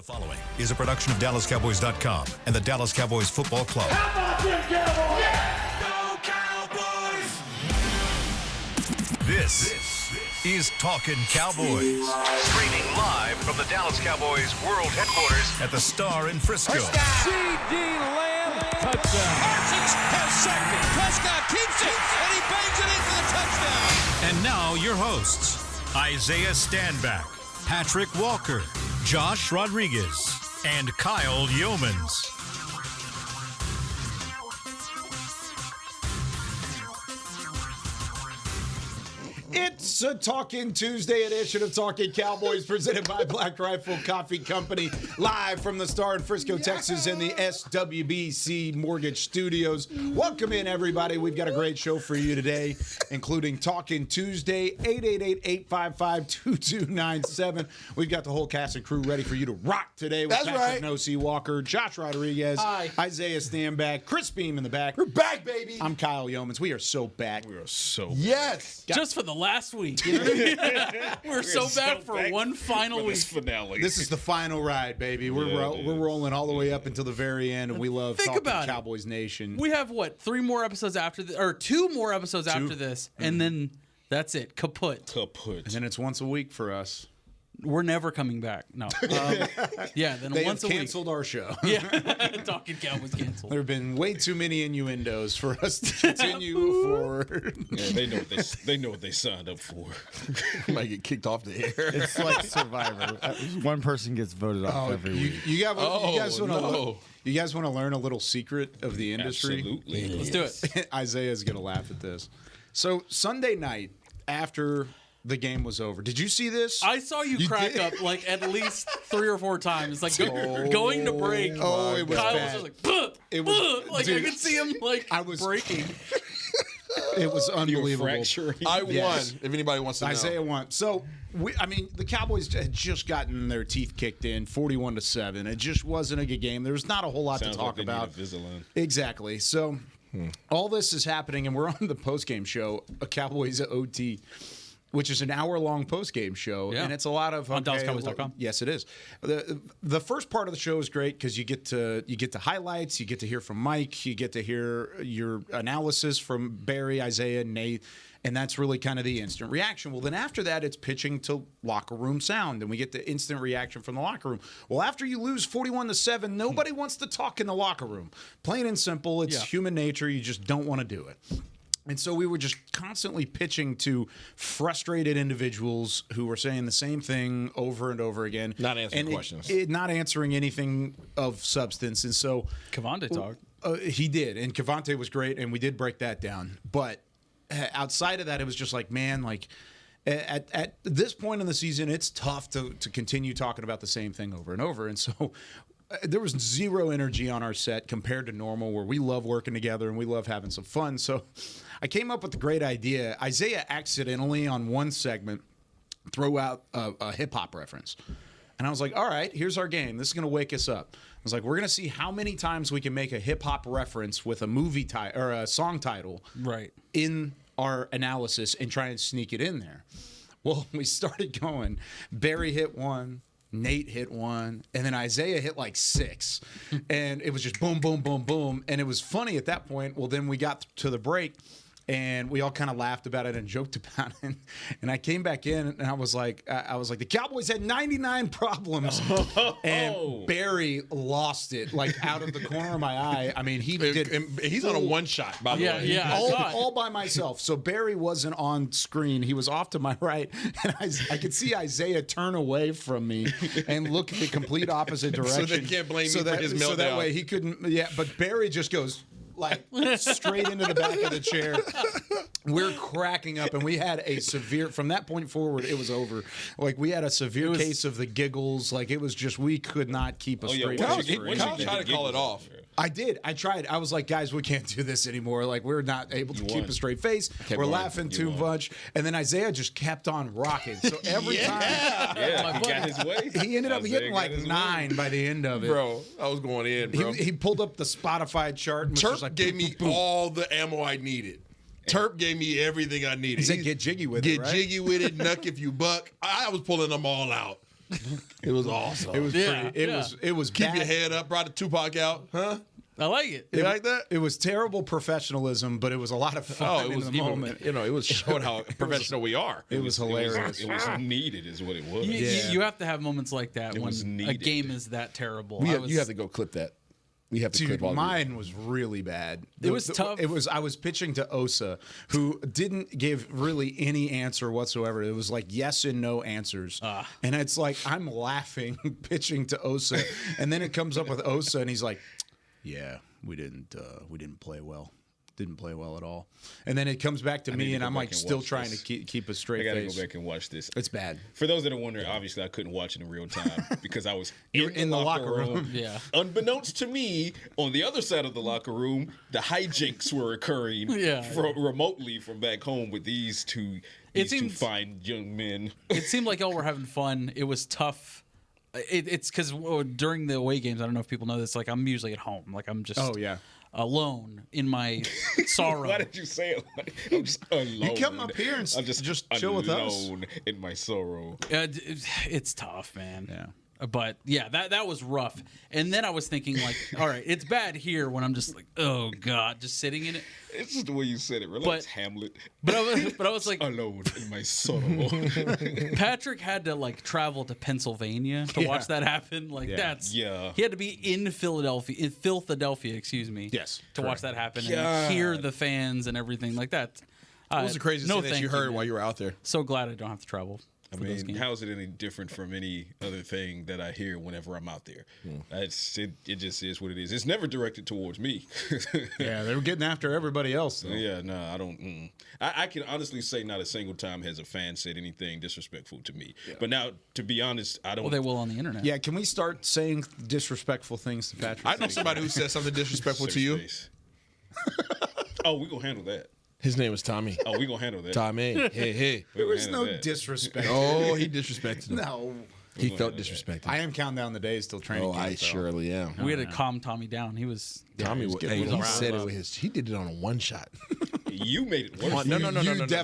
The following is a production of DallasCowboys.com and the Dallas Cowboys Football Club. How about them Cowboys? Yeah! Go Cowboys! This is Talkin Cowboys. Streaming live from the Dallas Cowboys World Headquarters at the Star in Frisco. C.D. Lamb, touchdown. Parsons has sacked it. Prescott keeps it, and he bangs it in for the touchdown. And now your hosts, Isaiah Stanback, Patrik Walker, Josh Rodriguez, and Kyle Youmans. It's a Talkin Tuesday edition of Talkin Cowboys presented by Black Rifle Coffee Company, live from the Star in Frisco, Texas, in the SWBC Mortgage Studios. Welcome in, everybody. We've got a great show for you today, including Talkin Tuesday, 888-855-2297. We've got the whole cast and crew ready for you to rock today with Patrik Walker, Josh Rodriguez, Isaiah Stanback, Chris Beam in the back. We're back, baby. I'm Kyle Youmans. We are so back. We are so Yes. Just for the last week. You know what I mean? We're so back for one final week. Finale. This is the final ride, baby. We're rolling all the way up until the very end, and we love Talkin Cowboys Nation. We have, what, 3 more episodes after this, or 2 more episodes after this, and then that's it. Kaput. And then it's once a week for us. We're never coming back. No. Yeah, then They once have a week. canceled our show. Yeah, Talkin Cowboys canceled. There have been way too many innuendos for us to continue forward. Yeah, they know what they signed up for. Might get kicked off the air. It's like Survivor. One person gets voted off every week. You guys want to learn a little secret of the industry? Absolutely. Let's do it. Isaiah's going to laugh at this. So Sunday night after the game was over, did you see this? I saw you crack up like at least 3 or 4 times. Like going to break. Oh, it was Kyle bad. was just like, It was like dude, I could see him like breaking. It was unbelievable. I Yes. won. If anybody wants to know. Isaiah won. So, the Cowboys had just gotten their teeth kicked in, 41-7. It just wasn't a good game. There was not a whole lot Sounds to talk like they about. need a Invisalign. Exactly. So, all this is happening, and we're on the postgame show, a Cowboys OT, which is an hour-long postgame show, and it's a lot of on DallasCowboys.com. Yes, it is. The first part of the show is great because you get to highlights, you get to hear from Mike, you get to hear your analysis from Barry, Isaiah, Nate, and that's really kind of the instant reaction. Well, then after that, it's pitching to locker room sound, and we get the instant reaction from the locker room. Well, after you lose 41-7, nobody wants to talk in the locker room. Plain and simple, it's human nature. You just don't want to do it. And so we were just constantly pitching to frustrated individuals who were saying the same thing over and over again. Not answering questions. Not answering anything of substance. And so Cavante talked. He did. And Cavante was great, and we did break that down. But outside of that, it was just like, man, like at this point in the season, it's tough to continue talking about the same thing over and over. And so there was zero energy on our set compared to normal, where we love working together and we love having some fun. So I came up with a great idea. Isaiah accidentally, on one segment, threw out a hip-hop reference. And I was like, all right, here's our game. This is going to wake us up. I was like, we're going to see how many times we can make a hip-hop reference with a movie title or a song title in our analysis and try and sneak it in there. Well, we started going. Barry hit one. Nate hit one, and then Isaiah hit like 6. And it was just boom, boom, boom, boom. And it was funny at that point. Well, then we got to the break, and we all kind of laughed about it and joked about it. And I came back in, and I was like, the Cowboys had 99 problems, and Barry lost it, like out of the corner of my eye. I mean, he's on a one shot, by the way. Yeah, all by myself. So Barry wasn't on screen. He was off to my right, and I could see Isaiah turn away from me and look the complete opposite direction. So they can't blame me for his meltdown. So that way he couldn't. Yeah, but Barry just goes like straight into the back of the chair. We're cracking up, and we had a severe, from that point forward, it was over. Like, we had a severe case of the giggles. Like, it was just, we could not keep a straight face. When did you try to call it off? I did. I tried. I was like, guys, we can't do this anymore. Like, we're not able to keep a straight face. We're laughing too much. And then Isaiah just kept on rocking. So every time. Yeah, he got his way. He ended up getting like 9 by the end of it. Bro, I was going in, bro. He pulled up the Spotify chart and was Turp just like, gave me all the ammo I needed. Terp gave me everything I needed. He said, get jiggy with it, right? Get jiggy with it, knuck if you buck. I was pulling them all out. It was awesome. It was pretty. It was Keep bad. your head up. Brought the Tupac out, huh? I like it. You like that? It was terrible professionalism, but it was a lot of fun it was in the moment. It was showing how professional we are. It was hilarious. It was needed, is what it was. You have to have moments like that when was a needed. game is that terrible. You have to go clip that. We have to Dude, clip all mine was really bad. It was tough. I was pitching to Osa, who didn't give really any answer whatsoever. It was like yes and no answers. And it's like I'm laughing pitching to Osa, and then it comes up with Osa, and he's like, "Yeah, we didn't play well. Didn't play well at all." And then it comes back to me, and I'm like still trying to keep a straight I gotta face. go back and watch this. It's bad. For those that are wondering, obviously I couldn't watch it in real time because I was in the locker room. Yeah. Unbeknownst to me, on the other side of the locker room, the hijinks were occurring remotely from back home with these two two fine young men. It seemed like y'all were having fun. It was tough. It's because during the away games, I don't know if people know this. Like I'm usually at home. Like I'm just alone in my sorrow. Why did you say it like I'm just alone? You come up here and I'm just chill with us. alone in my sorrow. It's tough, man. Yeah. But yeah, that was rough. And then I was thinking, like, all right, it's bad here when I'm just like, oh God, just sitting in it. It's just the way you said it. Relax, Hamlet. But I was like, alone in my sorrow. Patrick had to like travel to Pennsylvania to watch that happen. Like he had to be in Philadelphia, excuse me. Yes, to watch that happen and hear the fans and everything like that. What was the craziest thing that you heard while you were out there? So glad I don't have to travel. I mean, how is it any different from any other thing that I hear whenever I'm out there? It just is what it is. It's never directed towards me. Yeah, they were getting after everybody else, though. Yeah, no, I don't. I can honestly say not a single time has a fan said anything disrespectful to me. Yeah. But now, to be honest, I don't. Well, they will on the internet. Yeah, can we start saying disrespectful things to Patrick? I know somebody who said something disrespectful to you. Oh, we're going to handle that. His name was Tommy. Oh, we gonna handle that. Tommy. Hey. There was no disrespect. Oh, he disrespected him. No. He felt disrespected. I am counting down the days till training camp. I surely am. We had to calm Tommy down. He was. Tommy he said it with his. He did it on a one shot. You made it worse. No.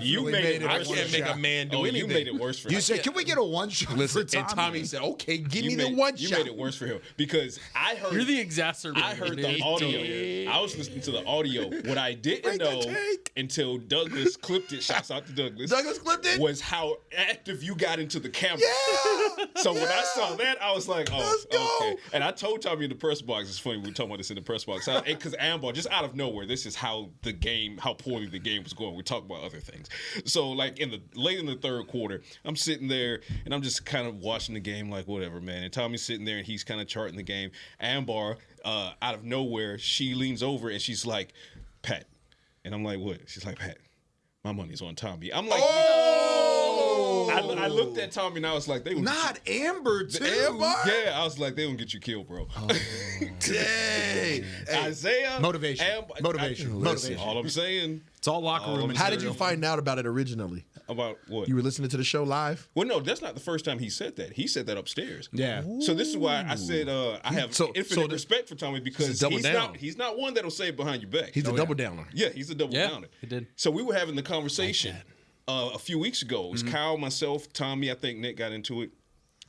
You made it. I can't make a man do anything. You made it worse for him. You said, "Can we get a one shot?" Listen, for Tommy? and Tommy said, "Okay, give me the one you shot." You made it worse for him because I heard. You're the exacerbator. I heard the audio. I was listening to the audio. What I didn't know until Douglas clipped it. Shouts out to Douglas. Douglas clipped it. Was how active you got into the camera. Yeah. So when I saw that, I was like, "Oh, okay." And I told Tommy in the press box. It's funny we were talking about this in the press box because Ambar just out of nowhere. This is how poorly the game was going. We talk about other things. So like late in the third quarter, I'm sitting there and I'm just kind of watching the game like whatever, man. And Tommy's sitting there and he's kind of charting the game. Ambar, out of nowhere, she leans over and she's like, "Pat," and I'm like, "What?" She's like, "Pat, my money's on Tommy." I'm like, I looked at Tommy and I was like, "They not Amber too." Amber? Yeah, I was like, "They gonna get you killed, bro." Dang. Isaiah, motivation. All I'm saying, it's all locker room. How did you find out about it originally? About what? You were listening to the show live? Well, no, that's not the first time he said that. He said that upstairs. Yeah. So this is why I said I have infinite respect for Tommy because he's not one that'll say it behind your back. He's a double downer. Yeah, he's a double downer. He did. So we were having the conversation a few weeks ago. It was Kyle, myself, Tommy. I think Nick got into it.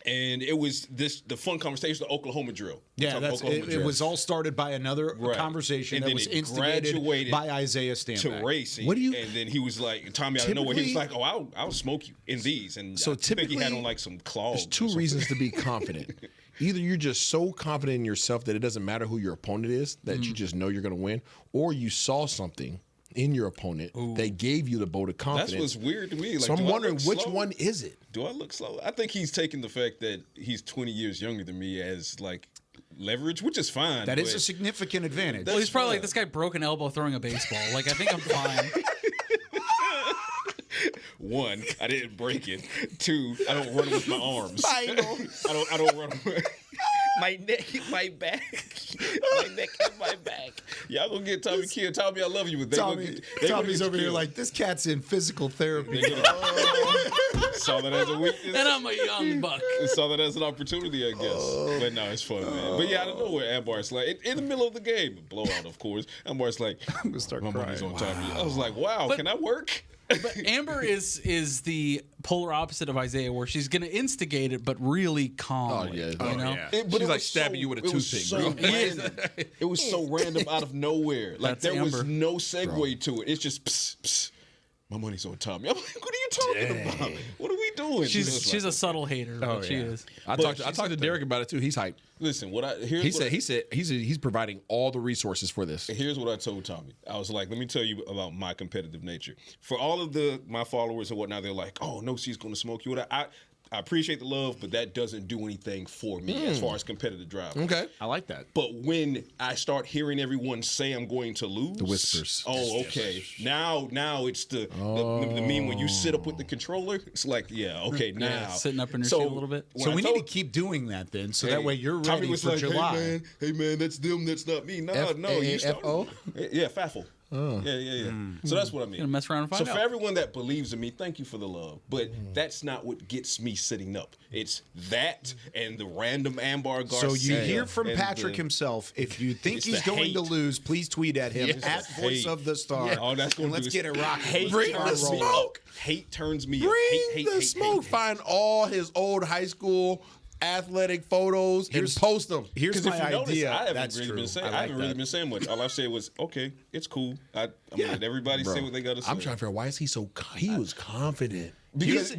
And it was the fun conversation, the Oklahoma drill. Yeah, it was all started by another conversation and that then was it instigated graduated by Isaiah Stanback. to racing. And then he was like, Tommy out of nowhere, he was like, "Oh, I'll smoke you in these." And so I think he had on like some claws. There's two reasons to be confident. Either you're just so confident in yourself that it doesn't matter who your opponent is, that you just know you're going to win, or you saw something in your opponent that gave you the vote of confidence. That's what's weird to me. Like, so I'm wondering which one is it? Do I look slow? I think he's taking the fact that he's 20 years younger than me as like leverage, which is fine. That is a significant advantage. Well, he's probably like, this guy broke an elbow throwing a baseball. Like, I think I'm fine. One, I didn't break it. Two, I don't run with my arms. I don't run with my neck, my back, my neck and my back. Y'all gonna get Tommy killed. Tommy, I love you, but Tommy's over here like, this cat's in physical therapy. Saw that as a weakness. And I'm a young buck. Saw that as an opportunity, I guess. But no, it's fun, man. But yeah, I don't know where Ambar's like in the middle of the game, blowout, of course. Ambar's like, I'm gonna start my crying. money's on Tommy. I was like, wow, can I work? But Amber is the polar opposite of Isaiah, where she's going to instigate it, but really calmly. You know? She's like stabbing you with a toothpick, bro. It was so random out of nowhere. Like, That's there was Amber. no segue to it. It's just, psst, psst. My money's on Tommy. I'm like, what are you talking about? What are we doing? She's a subtle hater, but she is. I talked to Derek about it too. He's hyped. Listen, He said he's providing all the resources for this. Here's what I told Tommy. I was like, let me tell you about my competitive nature. For all of my followers and whatnot, they're like, oh, no, she's going to smoke you. I appreciate the love, but that doesn't do anything for me as far as competitive drive. Okay. I like that. But when I start hearing everyone say I'm going to lose, The whispers. Oh, okay. Now it's the meme when you sit up with the controller. It's like, yeah, okay, now Yeah, sitting up in your seat a little bit. So we need to keep doing that then, so that way you're Tommy ready was for like, July. Hey man, that's them, that's not me. No, you F-A-F-O? Yeah, Faffle. Yeah. So that's what I mean. Gonna mess around and find So out. for everyone that believes in me, thank you for the love. But that's not what gets me sitting up. It's that and the random Ambar Garcia. So you hear from and Patrick himself. If you think It's he's the going to hate. lose, please tweet at him at the Voice hate. of the Star. Yeah. Oh, that's and gonna let's do get it rocking. Hate Bring turns the me smoke. up. Hate turns me up. Bring the smoke. Find all his old high school athletic photos and post them. Here's Because my if you notice, idea. I haven't That's really true. been saying. I I like haven't really that. been saying much. All I've said was, okay, it's cool. I'm gonna let everybody say what they got to say. I'm trying to figure out why is he so. He was confident. Because so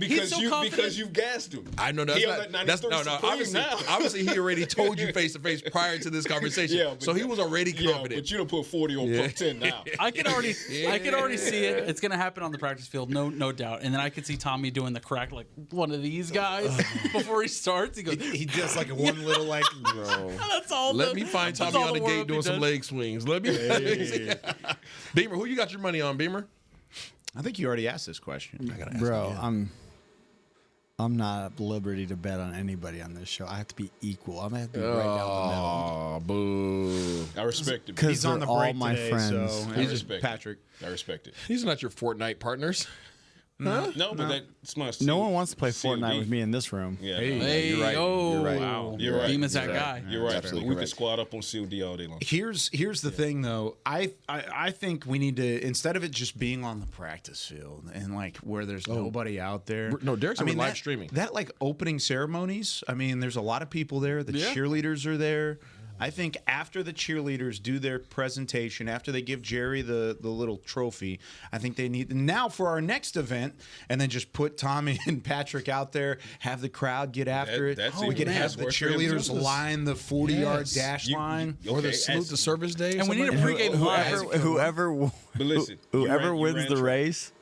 confident. because you gassed him. I know that's He not. on that That's 93 no. Supreme now. Obviously, he already told you face to face prior to this conversation. But so he was already Yeah, confident. but you don't put 40 on Pro 10 now. I can already see it. It's gonna happen on the practice field, no doubt. And then I could see Tommy doing the crack like one of these guys before he starts. He goes, He does like one little like. "That's all." Let me find that's Tommy all on the warm-up gate he doing some does." leg swings. Let me. Beamer, who you got your money on, Beamer? I think you already asked this question. Bro, I'm not at liberty to bet on anybody on this show. I have to be equal. I'm gonna have to be right down the middle. Oh, boo. I respect it. Because He's on the all break my today, friends. so I respect Patrick. it. I respect it. These are not your Fortnite partners. No, but that's my. No one wants to play COD. Fortnite with me in this room. Yeah, Hey, You're right. oh, You're right. wow. You're right. Demon's that You're guy. You're right. Absolutely We right. can squat up on COD all day long. Here's the thing though. I think we need to, instead of it just being on the practice field and like where there's nobody out there. No, Derek's live that, streaming. That like opening ceremonies. I mean, there's a lot of people there. The cheerleaders are there. I think after the cheerleaders do their presentation, after they give Jerry the little trophy, I think they need now for our next event, and then just put Tommy and Patrick out there, have the crowd get after it. that's We even could have that's the worse for him. cheerleaders line the 40-yard dash line. Or the Okay, salute the service day. And we need a pregame live. Whoever But listen, whoever you wins ran the track. race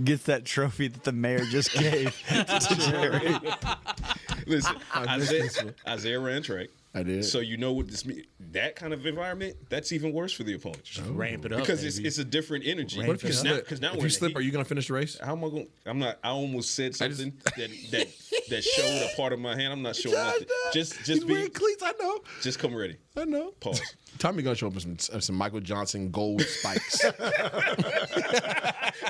gets that trophy that the mayor just gave to Jerry. Listen, Isaiah ran track. I did. So you know what this means. That kind of environment, that's even worse for the opponent. Just ramp it up, because baby. it's a different energy. What if you slip? Because now If we're you in slip, the are heat. you going to finish the race? How am I going? I'm not. I almost said something that showed a part of my hand. I'm not showing nothing. Just He's be. wearing cleats. I know. Just come ready. I know. Pause. Tommy gonna show up with some Michael Johnson gold spikes.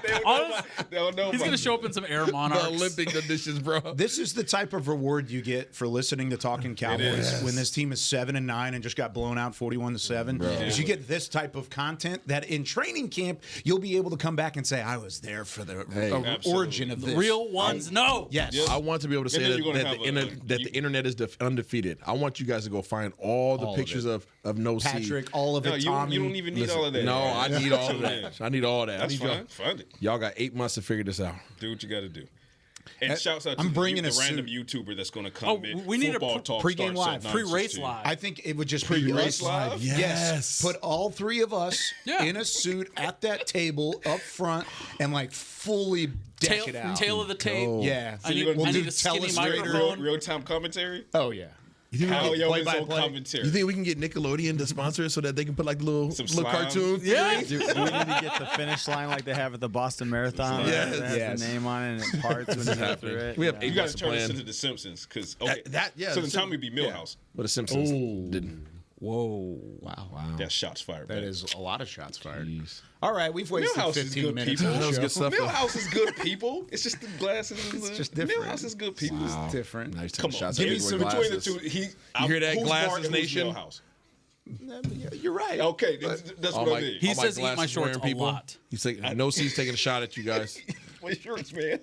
They don't know He's about gonna show up in some Air The Monarchs. Olympic editions, bro. This is the type of reward you get for listening to Talkin Cowboys when this team is 7-9 and just got blown out 41-7. Is you get this type of content that in training camp you'll be able to come back and say, "I was there for the origin of this." Real ones, no. Yes. I want to be able to say then that, you're gonna that, have the internet is undefeated. I want you guys to go find all the pictures of no seed. Patrick, all of No, it, you Tommy. don't even need Listen, all of that. No, I need all of Yeah. that. I need all that. I That's need fine. Find it. y'all got 8 months to figure this out. Do what you got to do. And shouts out to I'm the bringing a random suit. YouTuber that's going to come Oh, in. we need a Football talk pregame starts live, at pre-race 9:16. live. I think it would just Pre-race be live? Yes. Put all three of us Yeah. in a suit at that table up front and like fully deck it out. Tail of the tape. Yeah. I need, we'll I do need a skinny telestrator. microphone. Real-time commentary. Oh yeah. How play Youmans by on play. commentary. You think we can get Nickelodeon to sponsor it so that they can put like little Some little slimes? cartoons? Yeah. Do we need to get the finish line like they have at the Boston Marathon? Yes. That has Yes. the name on it and it parts when you go through it. We have Yeah. You got That's to the turn this plan. into The Simpsons because okay, yeah, So the then Sim- Tommy be Millhouse. But the Simpsons didn't. Whoa. Wow. That's shots fired. That man. is a lot of shots fired. All right, we've wasted Millhouse is 15 good minutes. people. of the Millhouse show. good stuff. Millhouse is good people. It's just the glasses. It's just different. Millhouse is good people. It's different. Nice Come on, shots give me at some Edward between the Glasses. two. You hear that, who's Glasses Bart and who's Nation? Millhouse? You're right. Okay, that's what I mean. He says eat my shorts a lot. He's like, I know he's taking a shot at you guys. My shorts, man.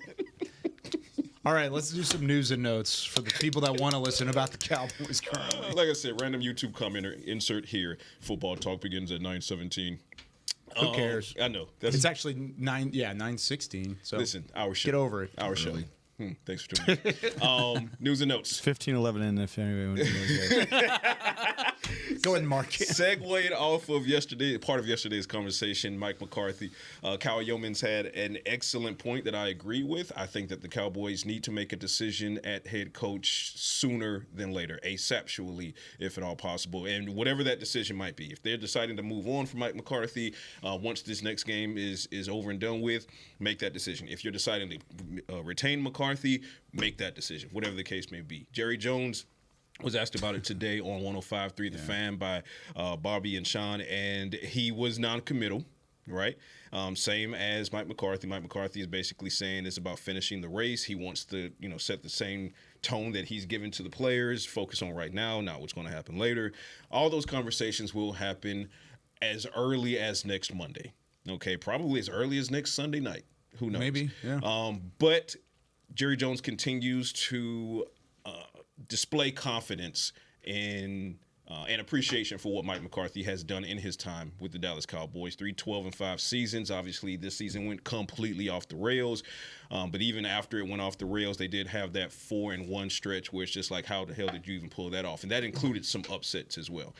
All right, let's do some news and notes for the people that want to listen about the Cowboys currently. Like I said, random YouTube commenter insert here. Football talk begins at 9:17. Who cares? I know. It's actually 9:16. So listen, our show. Get over it. Our show. Thanks for tuning in. News and notes. 15-11 in if anyone really cares. Go ahead and mark it. Segueing off of part of yesterday's conversation, Mike McCarthy, Kyle Youmans had an excellent point that I agree with. I think that the Cowboys need to make a decision at head coach sooner than later, asaptually, if at all possible. And whatever that decision might be, if they're deciding to move on from Mike McCarthy once this next game is over and done with, make that decision. If you're deciding to retain McCarthy, make that decision, whatever the case may be. Jerry Jones was asked about it today on 105.3 The Fan by Bobby and Sean, and he was non-committal, right? Same as Mike McCarthy. Mike McCarthy is basically saying it's about finishing the race. He wants to, set the same tone that he's given to the players, focus on right now, not what's going to happen later. All those conversations will happen as early as next Monday, okay? Probably as early as next Sunday night. Who knows? Maybe, yeah. But Jerry Jones continues to display confidence and appreciation for what Mike McCarthy has done in his time with the Dallas Cowboys. 3 12-5 seasons. Obviously, this season went completely off the rails. But even after it went off the rails, they did have that 4-1 stretch where it's just like, how the hell did you even pull that off? And that included some upsets as well.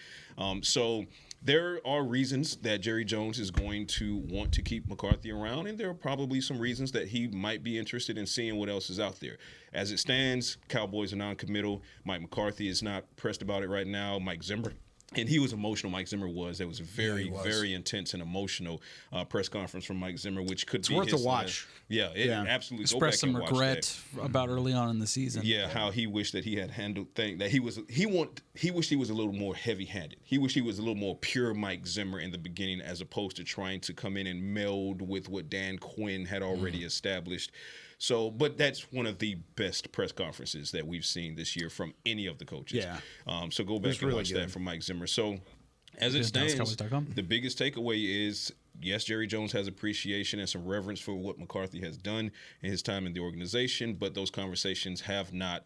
So there are reasons that Jerry Jones is going to want to keep McCarthy around, and there are probably some reasons that he might be interested in seeing what else is out there. As it stands, Cowboys are non-committal. Mike McCarthy is not pressed about it right now. Mike Zimmer, and he was emotional. Mike Zimmer was. That was a very, very intense and emotional press conference from Mike Zimmer, which could be worth a watch. Absolutely. Expressed some regret about early on in the season. Yeah, how he wished that he had handled things, that he wished he was a little more heavy-handed. He wished he was a little more pure Mike Zimmer in the beginning, as opposed to trying to come in and meld with what Dan Quinn had already established. So, but that's one of the best press conferences that we've seen this year from any of the coaches. Yeah. So go back and watch that from Mike Zimmer. So as it stands, the biggest takeaway is, yes, Jerry Jones has appreciation and some reverence for what McCarthy has done in his time in the organization, but those conversations have not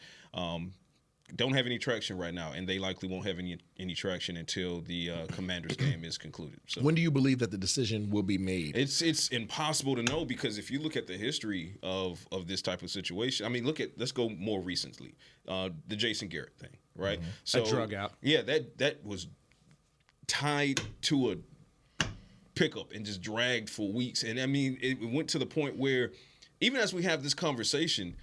don't have any traction right now, and they likely won't have any traction until the Commanders game is concluded. So when do you believe that the decision will be made? It's impossible to know, because if you look at the history of this type of situation, I mean, let's go more recently, the Jason Garrett thing, right? Mm-hmm. So that drug out. Yeah, that was tied to a pickup and just dragged for weeks, and I mean, it went to the point where even as we have this conversation,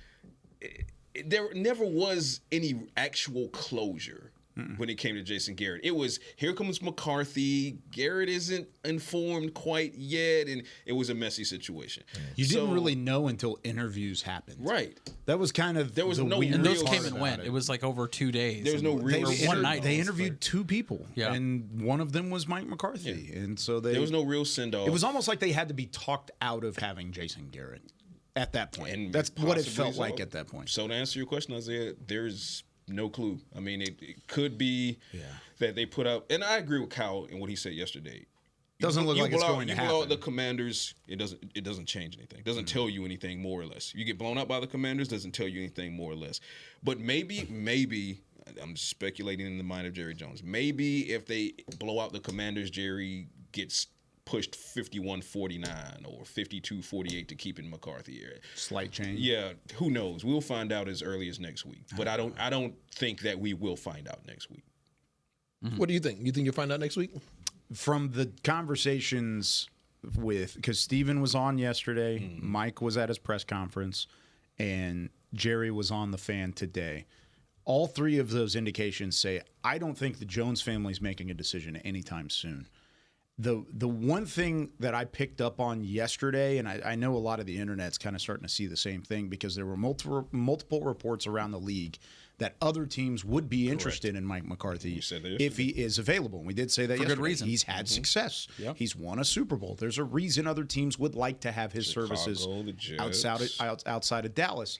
there never was any actual closure when it came to Jason Garrett. It was, here comes McCarthy, Garrett isn't informed quite yet, and it was a messy situation. You didn't really know until interviews happened. Right. That was kind of there was no weird and those part came and went. It was like over 2 days. There was no real one night. They interviewed two people, Yeah. and one of them was Mike McCarthy, and so there was no real send-off. It was almost like they had to be talked out of having Jason Garrett at that point. And that's what it possibly felt so. like at that point. So to answer your question, Isaiah, there's no clue. I mean, it could be that they put out, and I agree with Kyle in what he said yesterday. Doesn't look like it's going to happen. You blow out the Commanders, it doesn't change anything. It doesn't tell you anything more or less. You get blown out by the Commanders, doesn't tell you anything more or less. But maybe I'm speculating in the mind of Jerry Jones. Maybe if they blow out the Commanders, Jerry gets pushed 51-49 or 52-48 to keep in McCarthy area. Slight change. Yeah, who knows? We'll find out as early as next week. But I don't think that we will find out next week. Mm-hmm. What do you think? You think you'll find out next week? From the conversations because Steven was on yesterday, Mike was at his press conference, and Jerry was on the Fan today. All three of those indications say, I don't think the Jones family's making a decision anytime soon. The one thing that I picked up on yesterday, and I know a lot of the internet's kind of starting to see the same thing, because there were multiple reports around the league that other teams would be interested in Mike McCarthy if he is available. And we did say that yesterday. For good reason. He's had success. Yep. He's won a Super Bowl. There's a reason other teams would like to have his services outside of Dallas.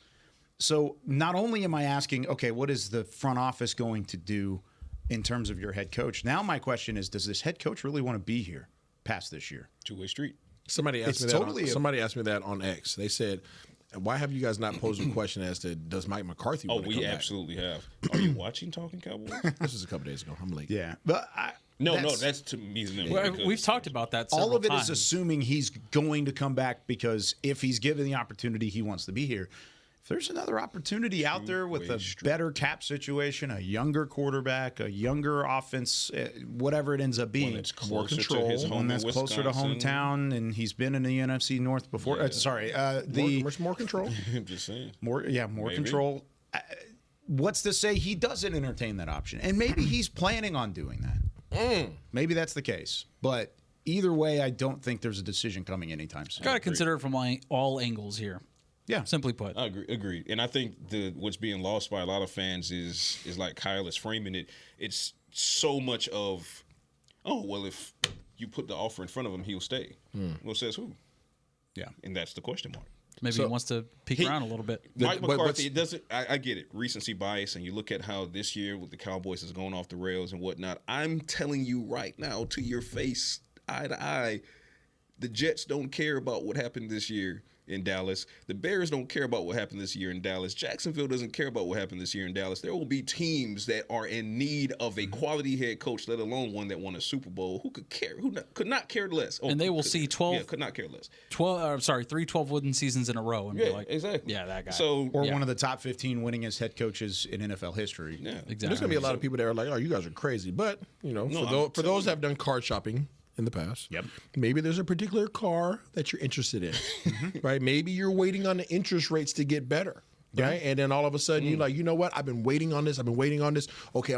So not only am I asking, okay, what is the front office going to do in terms of your head coach. Now my question is, does this head coach really want to be here past this year? Two-way street. Somebody asked me that on X. They said, why have you guys not posed a question as to does Mike McCarthy want to come back? Absolutely have. Are you watching Talkin Cowboys? This was a couple days ago. I'm late. Yeah. But that's to me. We've talked about that several all of it times. is assuming he's going to come back, because if he's given the opportunity, he wants to be here. If there's another opportunity out there with a better cap situation, a younger quarterback, a younger offense, whatever it ends up being, more control, one that's closer to hometown, and he's been in the NFC North before. More control. I'm just saying. More control. What's to say he doesn't entertain that option? And maybe he's planning on doing that. Maybe that's the case. But either way, I don't think there's a decision coming anytime soon. Got to consider it from all angles here. Yeah, simply put. I agree. And I think what's being lost by a lot of fans is like Kyle is framing it. It's so much of, if you put the offer in front of him, he'll stay. Well, says who? Yeah. And that's the question mark. Maybe he wants to peek around a little bit. Mike McCarthy doesn't. I get it, recency bias, and you look at how this year with the Cowboys is going off the rails and whatnot. I'm telling you right now, to your face, eye to eye, the Jets don't care about what happened this year in Dallas. The Bears don't care about what happened this year in Dallas. Jacksonville doesn't care about what happened this year in Dallas. There will be teams that are in need of a quality head coach, let alone one that won a Super Bowl, who could care, could not care less. And they will see 12. Yeah, could not care less. 3 12-win seasons in a row, and be like, exactly. Yeah, that guy. One of the top 15 winningest head coaches in NFL history. Yeah, exactly. There's gonna be a lot of people that are like, "Oh, you guys are crazy," but for those that have done card shopping in the past, maybe there's a particular car that you're interested in, right? Maybe you're waiting on the interest rates to get better, right? And then all of a sudden you're like, you know what? I've been waiting on this. Okay,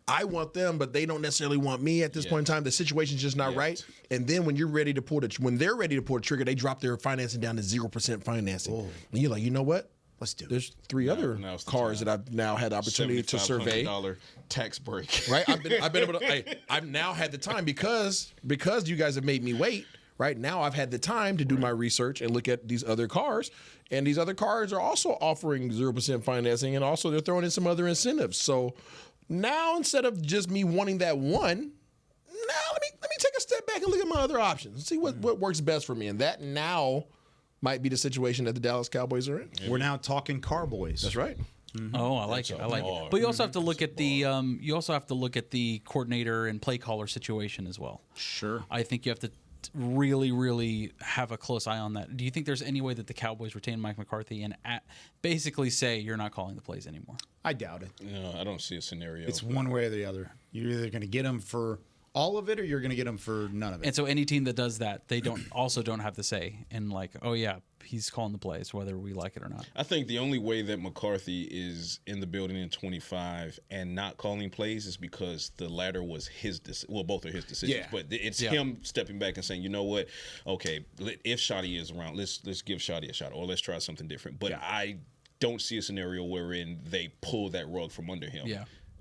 I want them, but they don't necessarily want me at this point in time. The situation's just not right. And then when they're ready to pull the trigger, they drop their financing down to 0% financing. And you're like, you know what? Let's do it. There's 3 other cars that I've now had the opportunity to survey. $7,500 tax break. Right? I've been able to. I've now had the time because you guys have made me wait. Right now, I've had the time to do my research and look at these other cars, and these other cars are also offering 0% financing, and also they're throwing in some other incentives. So now, instead of just me wanting that one, now let me take a step back and look at my other options and see what works best for me, and that now might be the situation that the Dallas Cowboys are in. We're now talking Cowboys. That's right. Oh, I like it. But you also have to look at the coordinator and play caller situation as well. Sure. I think you have to really, really have a close eye on that. Do you think there's any way that the Cowboys retain Mike McCarthy and basically say you're not calling the plays anymore? I doubt it. No, I don't see a scenario. It's one way or the other. You're either going to get him for all of it, or you're going to get him for none of it. And so any team that does that, they don't have to say and like, oh yeah, he's calling the plays whether we like it or not. I think the only way that McCarthy is in the building in 25 and not calling plays is because the latter was his both are his decisions. Yeah. But it's him stepping back and saying, you know what, okay, if Shotty is around, let's give Shotty a shot, or let's try something different. But I don't see a scenario wherein they pull that rug from under him,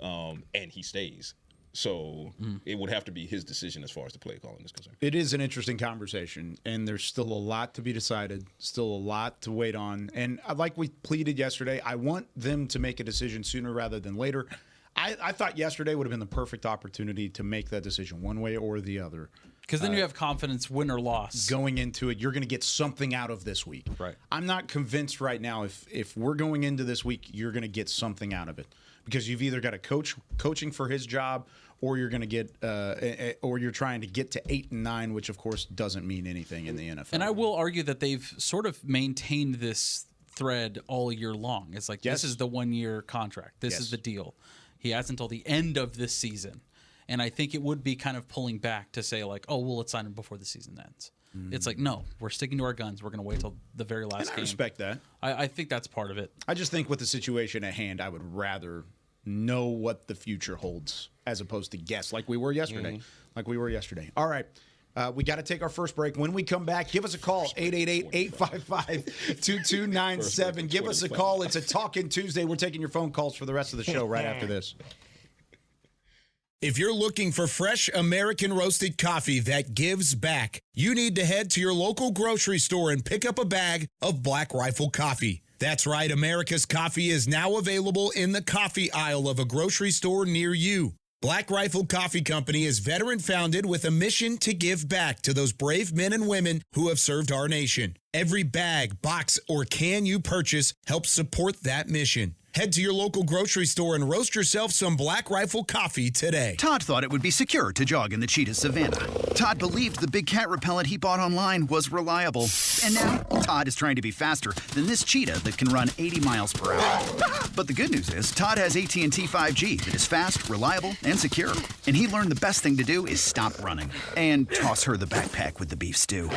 and he stays. So it would have to be his decision as far as the play calling is concerned. It is an interesting conversation, and there's still a lot to be decided, still a lot to wait on. And like we pleaded yesterday, I want them to make a decision sooner rather than later. I thought yesterday would have been the perfect opportunity to make that decision one way or the other. Because then you have confidence, win or loss. Going into it, you're going to get something out of this week. Right. I'm not convinced right now if we're going into this week, you're going to get something out of it. Because you've either got a coach coaching for his job, or you're going to get, or you're trying to get to 8 and 9, which of course doesn't mean anything in the NFL. And I will argue that they've sort of maintained this thread all year long. It's like this is the 1-year contract. This is the deal. He has until the end of this season, and I think it would be kind of pulling back to say like, oh, well, let's sign him before the season ends. It's like, no, we're sticking to our guns. We're going to wait till the very last game. I respect that. I think that's part of it. I just think with the situation at hand, I would rather know what the future holds as opposed to guess like we were yesterday. All right. We got to take our first break. When we come back, give us a call, 888-855-2297. Give us a call. It's a Talkin Tuesday. We're taking your phone calls for the rest of the show right after this. If you're looking for fresh American roasted coffee that gives back, you need to head to your local grocery store and pick up a bag of Black Rifle coffee. That's right, America's coffee is now available in the coffee aisle of a grocery store near you. Black Rifle Coffee Company is veteran-founded with a mission to give back to those brave men and women who have served our nation. Every bag, box, or can you purchase helps support that mission. Head to your local grocery store and roast yourself some Black Rifle coffee today. Todd thought it would be secure to jog in the cheetah savanna. Todd believed the big cat repellent he bought online was reliable. And now, Todd is trying to be faster than this cheetah that can run 80 miles per hour. But the good news is, Todd has AT&T 5G that is fast, reliable, and secure. And he learned the best thing to do is stop running and toss her the backpack with the beef stew.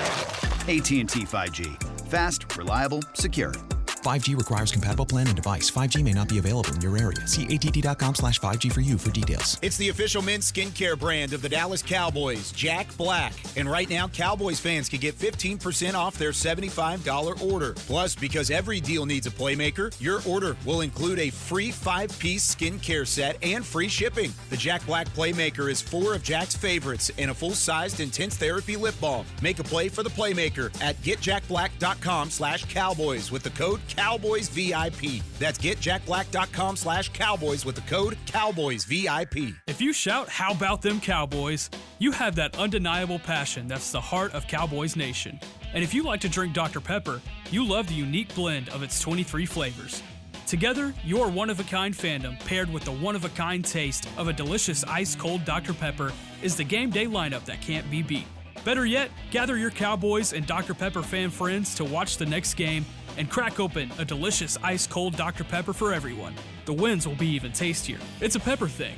AT&T 5G. Fast, reliable, secure. 5G requires compatible plan and device. 5G may not be available in your area. See att.com/5G for you for details. It's the official men's skincare brand of the Dallas Cowboys, Jack Black. And right now, Cowboys fans can get 15% off their $75 order. Plus, because every deal needs a playmaker, your order will include a free 5-piece skincare set and free shipping. The Jack Black Playmaker is 4 of Jack's favorites and a full-sized intense therapy lip balm. Make a play for the playmaker at getjackblack.com/Cowboys with the code CowboysVIP. That's getjackblack.com/Cowboys with the code CowboysVIP. If you shout, "How about them Cowboys?" you have that undeniable passion that's the heart of Cowboys Nation. And if you like to drink Dr. Pepper, you love the unique blend of its 23 flavors. Together, your one-of-a-kind fandom paired with the one-of-a-kind taste of a delicious ice-cold Dr. Pepper is the game day lineup that can't be beat. Better yet, gather your Cowboys and Dr. Pepper fan friends to watch the next game and crack open a delicious ice-cold Dr. Pepper for everyone. The wins will be even tastier. It's a pepper thing.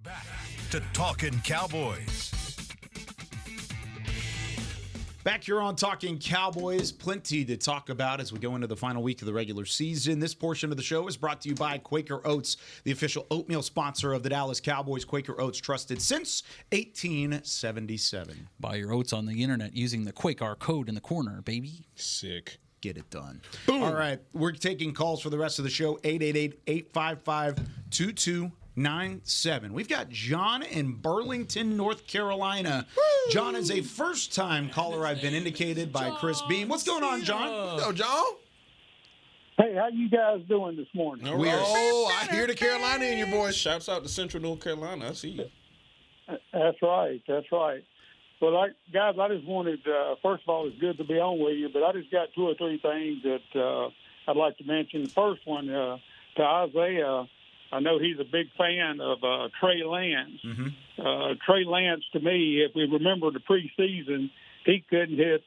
Back to Talkin Cowboys. Back here on Talking Cowboys, plenty to talk about as we go into the final week of the regular season. This portion of the show is brought to you by Quaker Oats, the official oatmeal sponsor of the Dallas Cowboys. Quaker Oats, trusted since 1877. Buy your oats on the internet using the Quaker code in the corner, baby. Sick. Get it done. Boom. All right, we're taking calls for the rest of the show, 888-855-2297. We've got John in Burlington, North Carolina. Woo! John is a first-time caller, I've been indicated by Chris Beam. What's going on, John? Hello, John. Hey, how you guys doing this morning? I hear the Carolina in your voice. Shouts out to Central North Carolina. I see you. That's right. That's right. Well, guys, I just wanted, first of all, it's good to be on with you, but I just got 2 or 3 things that I'd like to mention. The first one, to Isaiah, I know he's a big fan of Trey Lance. Mm-hmm. Trey Lance, to me, if we remember the preseason, he couldn't hit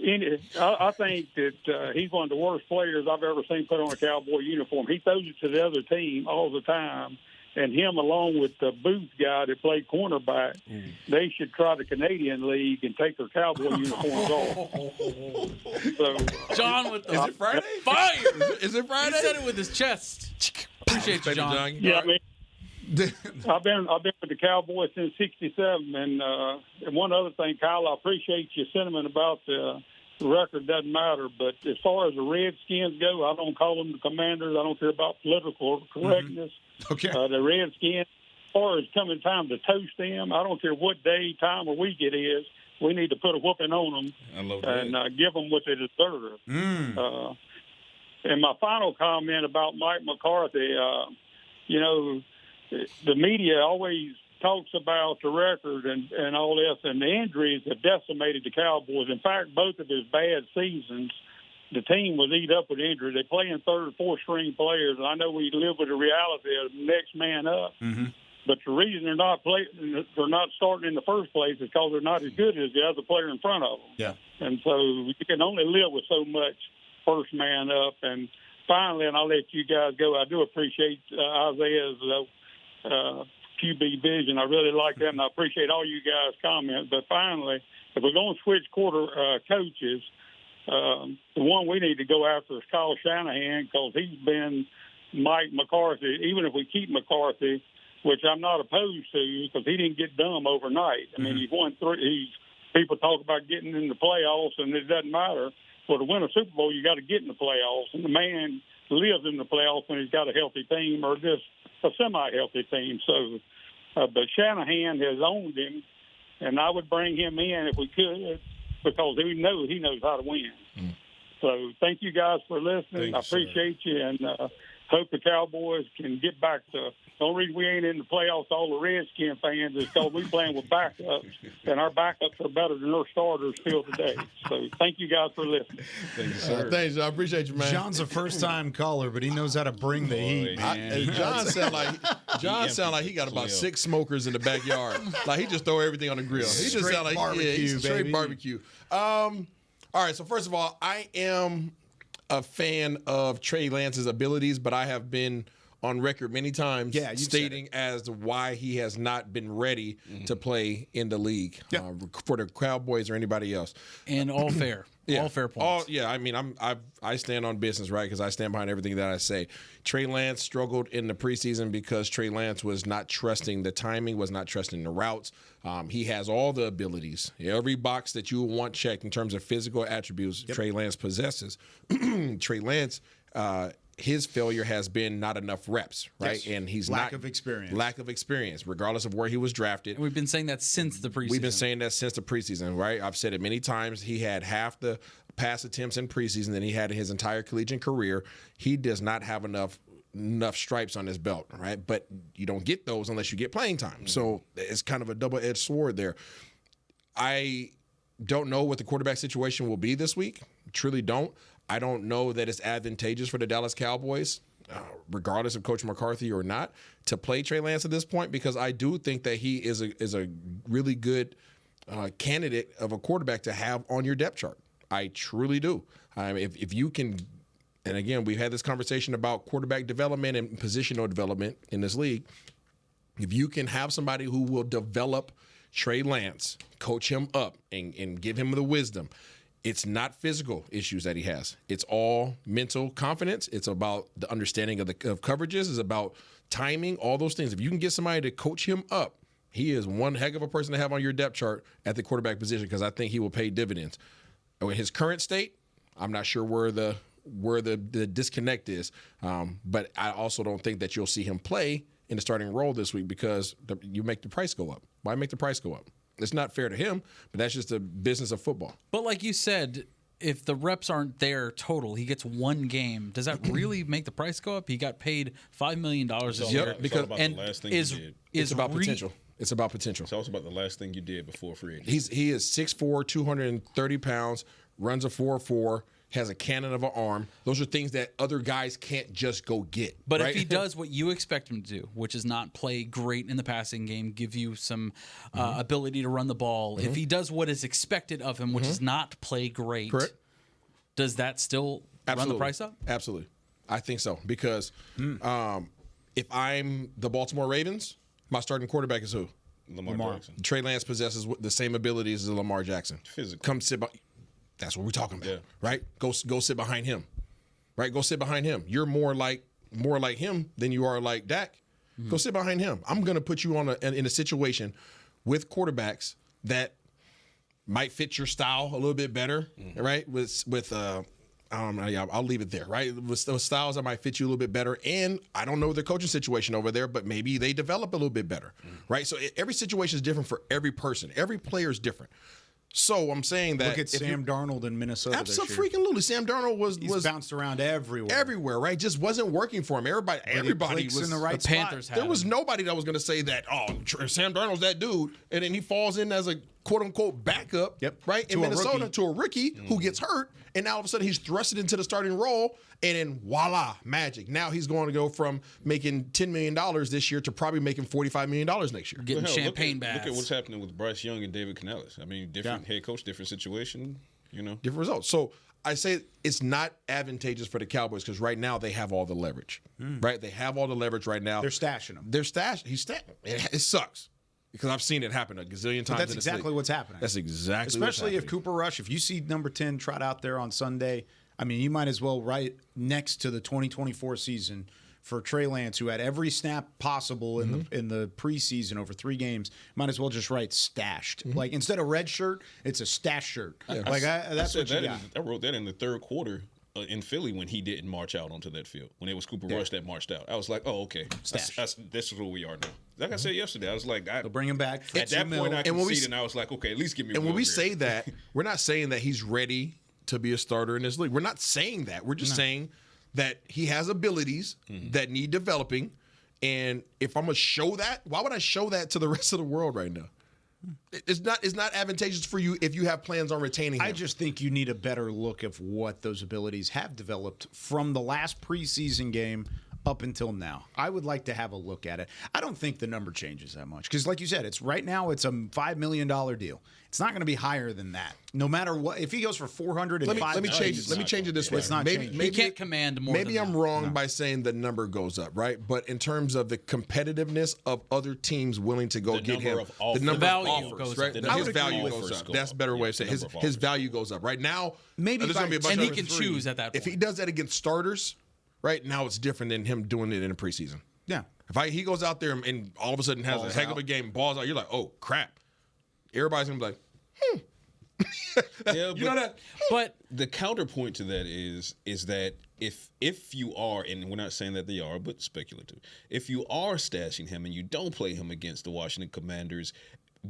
any. I think that he's one of the worst players I've ever seen put on a Cowboy uniform. He throws it to the other team all the time. And him, along with the Booth guy that played cornerback, they should try the Canadian League and take their Cowboy uniforms off. So, John, with the is it Friday? Fire! Is it Friday? He said it with his chest. Appreciate you, John. Yeah, I mean, I've been with the Cowboys since '67, and one other thing, Kyle, I appreciate your sentiment about the record doesn't matter, but as far as the Redskins go, I don't call them the Commanders. I don't care about political correctness. Mm-hmm. Okay. The Redskins, as far as coming time to toast them, I don't care what day, time, or week it is. We need to put a whooping on them and give them what they deserve. And my final comment about Mike McCarthy, the media always talks about the record and all this, and the injuries have decimated the Cowboys. In fact, both of his bad seasons, the team was eat up with injury. They play in 3rd or 4th string players, and I know we live with the reality of next man up. Mm-hmm. But the reason they're not starting in the first place is because they're not as good as the other player in front of them. Yeah. And so you can only live with so much first man up. And finally, and I'll let you guys go, I do appreciate Isaiah's QB vision. I really like that, and I appreciate all you guys' comments. But finally, if we're going to switch coaches, the one we need to go after is Kyle Shanahan, because he's been Mike McCarthy. Even if we keep McCarthy, which I'm not opposed to, because he didn't get dumb overnight. I mean, he's won 3. People talk about getting in the playoffs, and it doesn't matter. Well, to win a Super Bowl, you got to get in the playoffs, and the man lives in the playoffs when he's got a healthy team or just a semi-healthy team. So, but Shanahan has owned him, and I would bring him in if we could, because he knows how to win. So thank you guys for listening. I appreciate you, and hope the Cowboys can get back to. The only reason we ain't in the playoffs, all the Redskin fans, is because we playing with backups, and our backups are better than our starters still today. So thank you guys for listening. Thank you, sir. Thanks, I appreciate you, man. John's a first-time caller, but he knows how to bring the heat, man. John sound like he got about 6 smokers in the backyard. Like he just throw everything on the grill. He just sound like barbecue, straight baby. barbecue. All right, so first of all, I am a fan of Trey Lance's abilities, but I have been on record many times stating as to why he has not been ready to play in the league for the Cowboys or anybody else. And all fair. All fair points. I mean, I stand on business, right? Because I stand behind everything that I say. Trey Lance struggled in the preseason because Trey Lance was not trusting the timing, was not trusting the routes. He has all the abilities. Every box that you want checked in terms of physical attributes, Trey Lance possesses. Trey Lance, his failure has been not enough reps, right? Yes. And he's lack of experience, regardless of where he was drafted. And we've been saying that since the preseason. We've been saying that since the preseason, right? I've said it many times. He had half the pass attempts in preseason than he had in his entire collegiate career. He does not have enough stripes on his belt, right? But you don't get those unless you get playing time. So it's kind of a double-edged sword there. I don't know what the quarterback situation will be this week. Truly don't. I don't know that it's advantageous for the Dallas Cowboys, regardless of Coach McCarthy or not, to play Trey Lance at this point, because I do think that he is a really good candidate of a quarterback to have on your depth chart. I truly do. If you can, and again, we've had this conversation about quarterback development and positional development in this league. If you can have somebody who will develop Trey Lance, coach him up, and give him the wisdom. It's not physical issues that he has. It's all mental confidence. It's about the understanding of coverages. It's about timing, all those things. If you can get somebody to coach him up, he is one heck of a person to have on your depth chart at the quarterback position, because I think he will pay dividends. In his current state, I'm not sure where the disconnect is, but I also don't think that you'll see him play in the starting role this week because you make the price go up. Why make the price go up? It's not fair to him, but that's just the business of football. But like you said, if the reps aren't there total, he gets one game. Does that really make the price go up? He got paid $5 million this year. Because the last thing you did. It's about potential. It's about potential. It's also about the last thing you did before free agency. He is 6'4", 230 pounds, runs a 4.4, has a cannon of an arm. Those are things that other guys can't just go get. But right? if he does what you expect him to do, which is not play great in the passing game, give you some ability to run the ball, if he does what is expected of him, which is not play great, does that still run the price up? Absolutely. I think so. Because if I'm the Baltimore Ravens, my starting quarterback is who? Lamar Jackson. Trey Lance possesses the same abilities as Lamar Jackson. Physical. Come sit by. That's what we're talking about, right? Go sit behind him, right? Go sit behind him. You're more like him than you are like Dak. Go sit behind him. I'm going to put you in a situation with quarterbacks that might fit your style a little bit better, right? I'll leave it there, right? With those styles that might fit you a little bit better. And I don't know the coaching situation over there, but maybe they develop a little bit better, right? So every situation is different for every person. Every player is different. So I'm saying that look at Sam Darnold in Minnesota. Absolutely, Sam Darnold was bounced around everywhere, right? Just wasn't working for him. Everybody was in the right spot. There was nobody that was going to say that. Oh, Sam Darnold's that dude, and then he falls in as a quote unquote backup, right? In Minnesota to a rookie who gets hurt, and now all of a sudden he's thrusted into the starting role, and then voila, magic. Now he's going to go from making $10 million this year to probably making $45 million next year. Getting champagne baths. Look at what's happening with Bryce Young and David Canales. I mean, different head coach, different situation, different results. So I say it's not advantageous for the Cowboys because right now they have all the leverage, right? They have all the leverage right now. They're stashing him. He's stashing. It sucks. Because I've seen it happen a gazillion times. But that's exactly what's happening. That's exactly Especially what's happening. if Cooper Rush, if you see number 10 trot out there on Sunday, I mean, you might as well right next to the 2024 season for Trey Lance, who had every snap possible in the preseason over 3 games. Might as well just write stashed. Like instead of red shirt, it's a stash shirt. Yeah. That's what you got. I wrote that in the third quarter. In Philly when he didn't march out onto that field. When it was Cooper Rush that marched out. I was like, oh, okay. This is where we are now. Like I said yesterday, I was like, they'll bring him back. At that point, I conceded, and I was like, okay, at least give me. And when we say that, we're not saying that he's ready to be a starter in this league. We're not saying that. We're just saying that he has abilities that need developing. And if I'm going to show that, why would I show that to the rest of the world right now? It's not advantageous for you if you have plans on retaining him. I just think you need a better look of what those abilities have developed from the last preseason game up until now. I would like to have a look at it. I don't think the number changes that much because, like you said, it's right now it's a $5 million deal. It's not going to be higher than that, no matter what. If he goes for 400, let me change it. Let me change it this way. It's not maybe he can't command more. Maybe than I'm that. wrong by saying the number goes up, right? But in terms of the competitiveness of other teams willing to go get him, the number of offers, right? His value goes up. That's a better way of saying it. His value goes up. Right now, maybe there's going to be a bunch and of he can choose at that point. If he does that against starters, right now it's different than him doing it in a preseason. Yeah. If he goes out there and all of a sudden has a heck of a game, balls out, you're like, oh crap. Everybody's gonna be like, Yeah, you know that. But the counterpoint to that is that if you are, and we're not saying that they are, but speculative, if you are stashing him and you don't play him against the Washington Commanders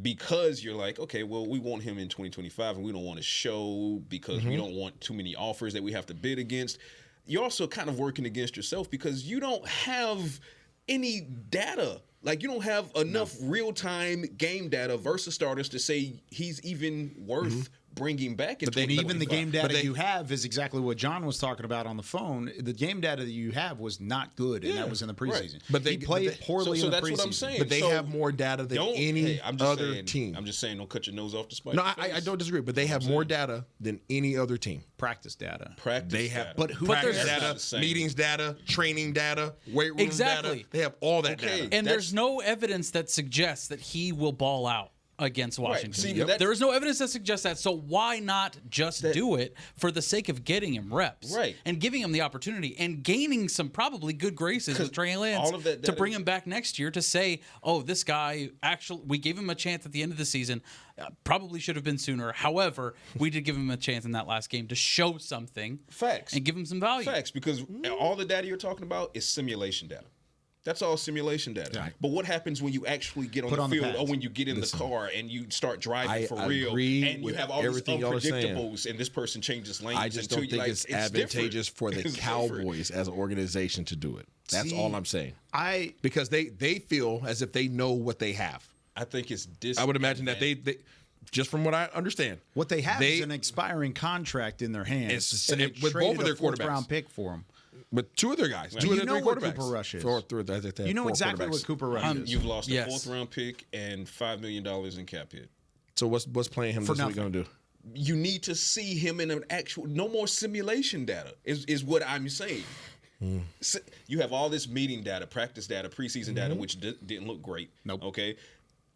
because you're like, okay, well, we want him in 2025 and we don't want to show because we don't want too many offers that we have to bid against, you're also kind of working against yourself because you don't have any data. Like, you don't have enough real-time game data versus starters to say he's even worth bringing back. But then even the game data you have is exactly what John was talking about on the phone. The game data that you have was not good, and that was in the preseason. Right. But he played poorly in the that's preseason. what I'm saying. But they have more data than any other team. I'm just saying, don't cut your nose off the spike. No, I don't disagree, but they have more data than any other team. Practice data. They have, but who? Practice data, meetings data, training data, weight room data. They have all that data. And there's no evidence that suggests that he will ball out against Washington. See, there is no evidence that suggests that. So why not just do it for the sake of getting him reps, and giving him the opportunity and gaining some probably good graces with Trey Lance to bring him back next year to say, oh, this guy actually, we gave him a chance at the end of the season. Probably should have been sooner. However, we did give him a chance in that last game to show something. Facts. And give him some value. Facts, because all the data you're talking about is simulation data. That's all simulation data. Right. But what happens when you actually get on the field or when you get in the car and you start driving for real and you have all these unpredictables and this person changes lanes? I just don't think it's advantageous for the Cowboys as an organization to do it. That's all I'm saying. Because they feel as if they know what they have. I think it's I would imagine that they just from what I understand, what they have is an expiring contract in their hands. With both of their quarterbacks. Round pick for them. With two of their guys, two of their three quarterbacks. Cooper Rush is. You know exactly what Cooper Rush is. You've lost a 4th round pick and $5 million in cap hit. So what's playing him this week going to do? You need to see him in an actual. No more simulation data is what I'm saying. You have all this meeting data, practice data, preseason data, which didn't look great. Nope. Okay.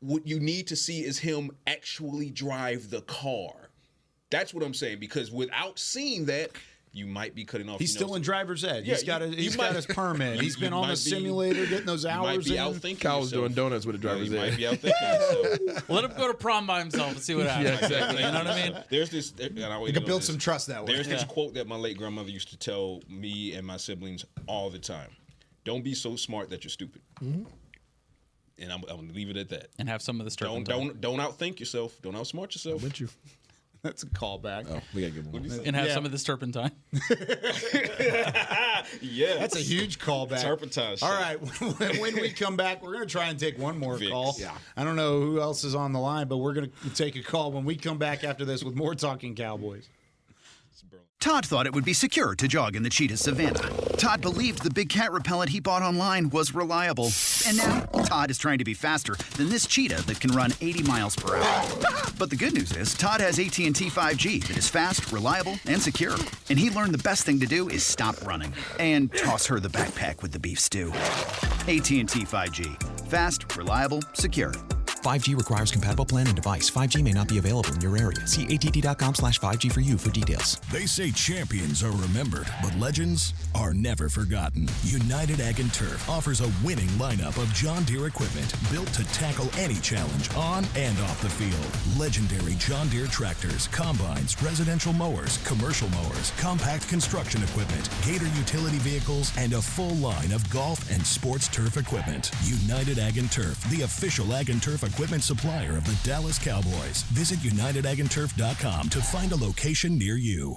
What you need to see is him actually drive the car. That's what I'm saying, because without seeing that, you might be cutting off. He's still in driver's ed. Yeah, he's got his permit. He's been on the simulator getting those hours. You might be outthinking Kyle's doing donuts with a driver's ed. Might be outthinking. Let him go to prom by himself and see what happens. Yeah, exactly. You know what I mean? There's this. You can build some trust that way. There's this quote that my late grandmother used to tell me and my siblings all the time: "Don't be so smart that you're stupid." And I'm gonna leave it at that. And have some of the don't outthink yourself. Don't outsmart yourself. Bet you. That's a callback. Oh, we gotta give one. And have some of this turpentine. Yeah, that's a huge callback. Turpentine. All right, when we come back, we're going to try and take one more call. Yeah. I don't know who else is on the line, but we're going to take a call when we come back after this with more Talking Cowboys. Todd thought it would be secure to jog in the cheetah savanna. Todd believed the big cat repellent he bought online was reliable. And now, Todd is trying to be faster than this cheetah that can run 80 miles per hour. But the good news is, Todd has AT&T 5G that is fast, reliable, and secure. And he learned the best thing to do is stop running and toss her the backpack with the beef stew. AT&T 5G. Fast, reliable, secure. 5G requires compatible plan and device. 5G may not be available in your area. See att.com/5G for you for details. They say champions are remembered, but legends are never forgotten. United Ag and Turf offers a winning lineup of John Deere equipment built to tackle any challenge on and off the field. Legendary John Deere tractors, combines, residential mowers, commercial mowers, compact construction equipment, Gator utility vehicles, and a full line of golf and sports turf equipment. United Ag and Turf, the official Ag and Turf equipment supplier of the Dallas Cowboys. Visit UnitedAgAndTurf.com to find a location near you.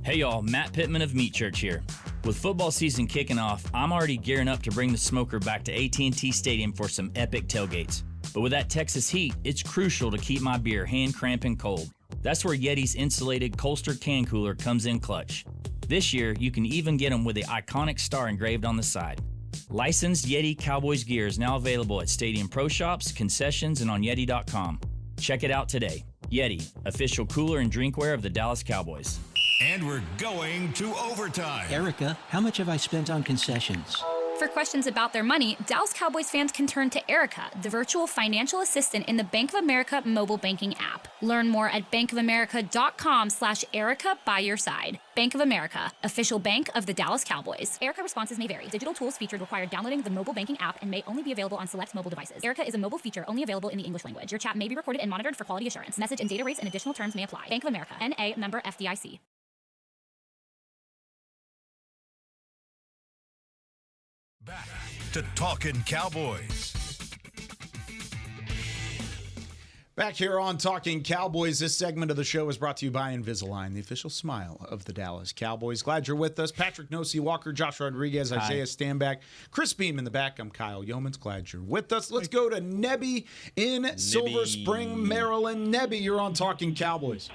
Hey y'all, Matt Pittman of Meat Church here. With football season kicking off, I'm already gearing up to bring the smoker back to AT&T Stadium for some epic tailgates. But with that Texas heat, it's crucial to keep my beer hand cramping cold. That's where Yeti's insulated Colster can cooler comes in clutch. This year, you can even get them with the iconic star engraved on the side. Licensed Yeti Cowboys gear is now available at Stadium Pro Shops, concessions, and on Yeti.com. Check it out today. Yeti, official cooler and drinkware of the Dallas Cowboys. And we're going to overtime. Erica, how much have I spent on concessions? For questions about their money, Dallas Cowboys fans can turn to Erica, the virtual financial assistant in the Bank of America mobile banking app. Learn more at bankofamerica.com/Erica by your side. Bank of America, official bank of the Dallas Cowboys. Erica responses may vary. Digital tools featured require downloading the mobile banking app and may only be available on select mobile devices. Erica is a mobile feature only available in the English language. Your chat may be recorded and monitored for quality assurance. Message and data rates and additional terms may apply. Bank of America, N.A., member FDIC. Back to Talkin Cowboys. Back here on Talking Cowboys, this segment of the show is brought to you by Invisalign, the official smile of the Dallas Cowboys. Glad you're with us. Patrik Walker, Josh Rodriguez, Isaiah Stanback, Chris Beam in the back. I'm Kyle Youmans. Glad you're with us. Let's go to Nebby in Silver Spring, Maryland. Nebby, you're on Talking Cowboys.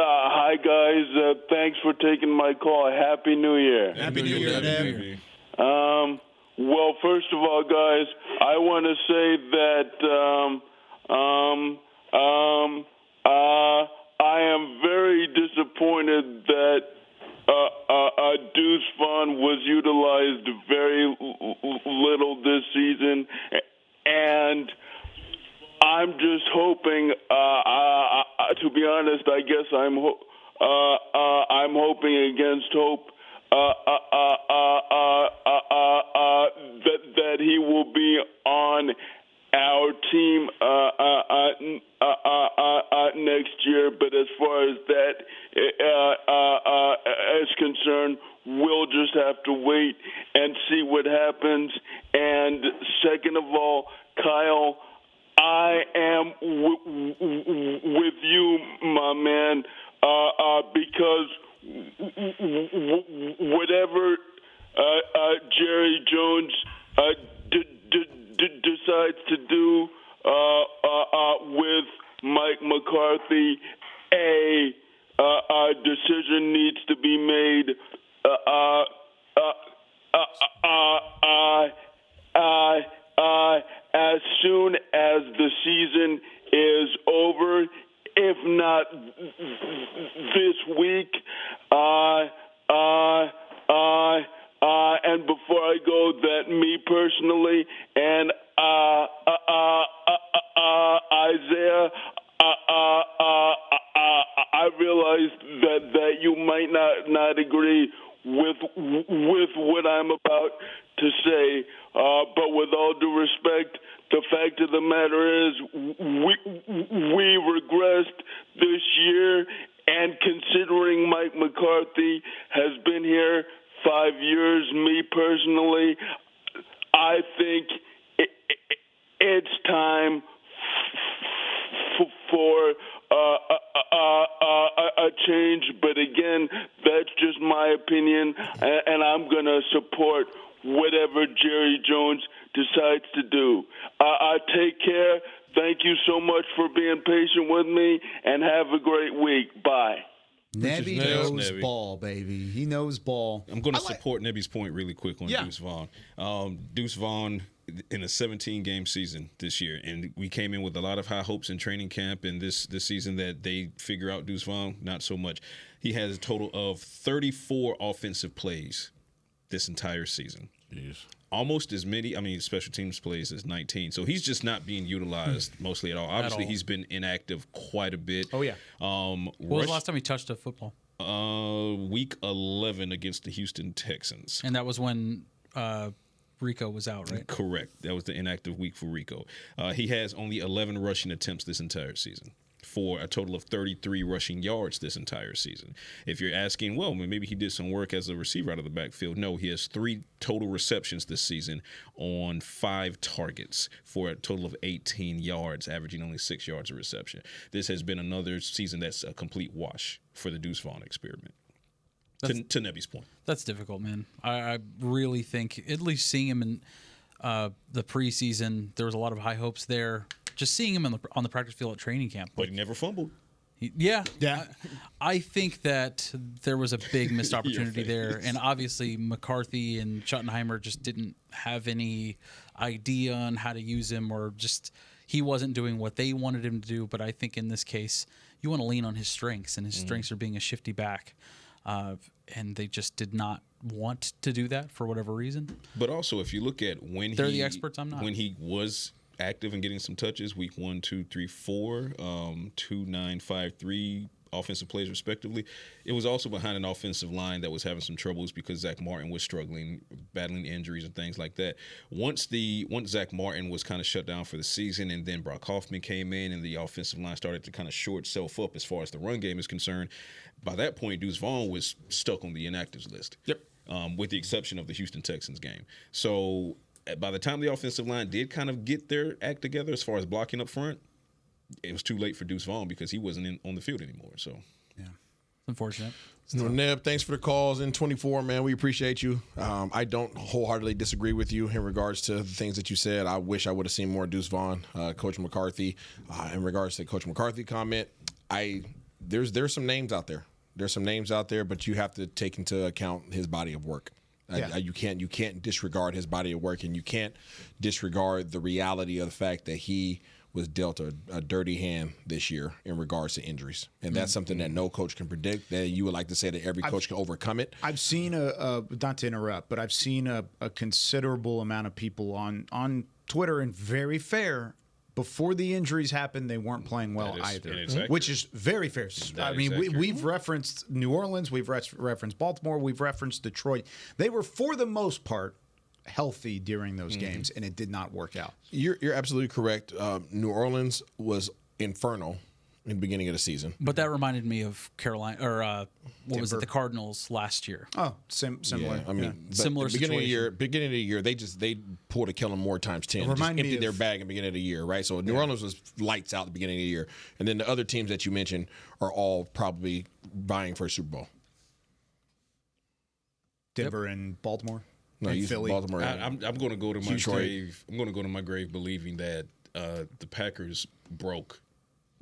Hi, guys. Thanks for taking my call. Happy New Year. Happy New Year, Nebby. Well, first of all, guys, I want to say that I am very disappointed that Duce Vaughn was utilized very little this season, and I'm just hoping. To be honest, I guess I'm hoping against hope. That he will be on our team next year. But as far as that is concerned, we'll just have to wait and see what happens. And second of all, Kyle, I am with you, my man, because whatever Jerry Jones decides to do with Mike McCarthy, a decision needs to be made as soon as the season is over, if not this week. And before I go, that me personally and Isaiah, I realize that you might not agree with what I'm about to say, but with all due respect, the fact of the matter is we regressed this year, and considering Mike McCarthy has been here 5 years, me personally, I think it's time for a change. But again, that's just my opinion, and I'm going to support whatever Jerry Jones decides to do. Take care. Thank you so much for being patient with me, and have a great week. Bye. Nebby knows ball, baby. He knows ball. I'm going to support Nebby's point really quick on Duce Vaughn. Duce Vaughn in a 17-game season this year, and we came in with a lot of high hopes in training camp, and this season that they figure out Duce Vaughn, not so much. He has a total of 34 offensive plays this entire season. Jeez. Almost as many, special teams plays as 19. So he's just not being utilized mostly at all. Obviously, he's been inactive quite a bit. Oh, yeah. What was the last time he touched a football? Week 11 against the Houston Texans. And that was when Rico was out, right? Correct. That was the inactive week for Rico. He has only 11 rushing attempts this entire season, for a total of 33 rushing yards this entire season. If you're asking, well, maybe he did some work as a receiver out of the backfield. No, he has 3 total receptions this season on 5 targets for a total of 18 yards, averaging only 6 yards a reception. This has been another season that's a complete wash for the Duce Vaughn experiment. To Nebby's point. That's difficult, man. I really think, at least seeing him in the preseason, there was a lot of high hopes there. Just seeing him on the practice field at training camp. But he never fumbled. Yeah. I think that there was a big missed opportunity there. And obviously, McCarthy and Schottenheimer just didn't have any idea on how to use him, or just he wasn't doing what they wanted him to do. But I think in this case, you want to lean on his strengths, and his strengths are being a shifty back. And they just did not want to do that for whatever reason. But also, if you look at when they're the experts, I'm not. When he was active and getting some touches, week 1, 2, 3, 4, 2, 9, 5, 3 offensive plays respectively. It was also behind an offensive line that was having some troubles because Zach Martin was struggling, battling injuries and things like that. Once Zach Martin was kind of shut down for the season, and then Brock Hoffman came in, and the offensive line started to kind of shore itself up as far as the run game is concerned. By that point, Duce Vaughn was stuck on the inactives list. Yep. With the exception of the Houston Texans game. So by the time the offensive line did kind of get their act together as far as blocking up front, it was too late for Duce Vaughn because he wasn't on the field anymore. So, yeah, unfortunate. So, Neb, thanks for the calls in 24, man. We appreciate you. I don't wholeheartedly disagree with you in regards to the things that you said. I wish I would have seen more Duce Vaughn, Coach McCarthy. In regards to the Coach McCarthy comment, there's some names out there. There's some names out there, but you have to take into account his body of work. Yeah. You can't disregard his body of work, and you can't disregard the reality of the fact that he was dealt a dirty hand this year in regards to injuries. And that's something that no coach can predict. That you would like to say that every coach can overcome it. I've seen not to interrupt, but I've seen a considerable amount of people on Twitter, and very fair. Before the injuries happened, they weren't playing well either, which is very fair. I mean, we've referenced New Orleans, we've referenced Baltimore, we've referenced Detroit. They were, for the most part, healthy during those games, and it did not work out. You're absolutely correct. New Orleans was infernal in the beginning of the season. But that reminded me of Carolina, or what was it, the Cardinals last year. Oh, similar. Yeah, I mean, similar beginning situation. Beginning of the year, they pulled a Kellen Moore times 10. Just emptied their bag in the beginning of the year, right? So New Orleans was lights out at the beginning of the year. And then the other teams that you mentioned are all probably vying for a Super Bowl. Denver and Baltimore. No, you Philly. Baltimore. I'm going to go to my grave. I'm going to go to my grave believing that the Packers broke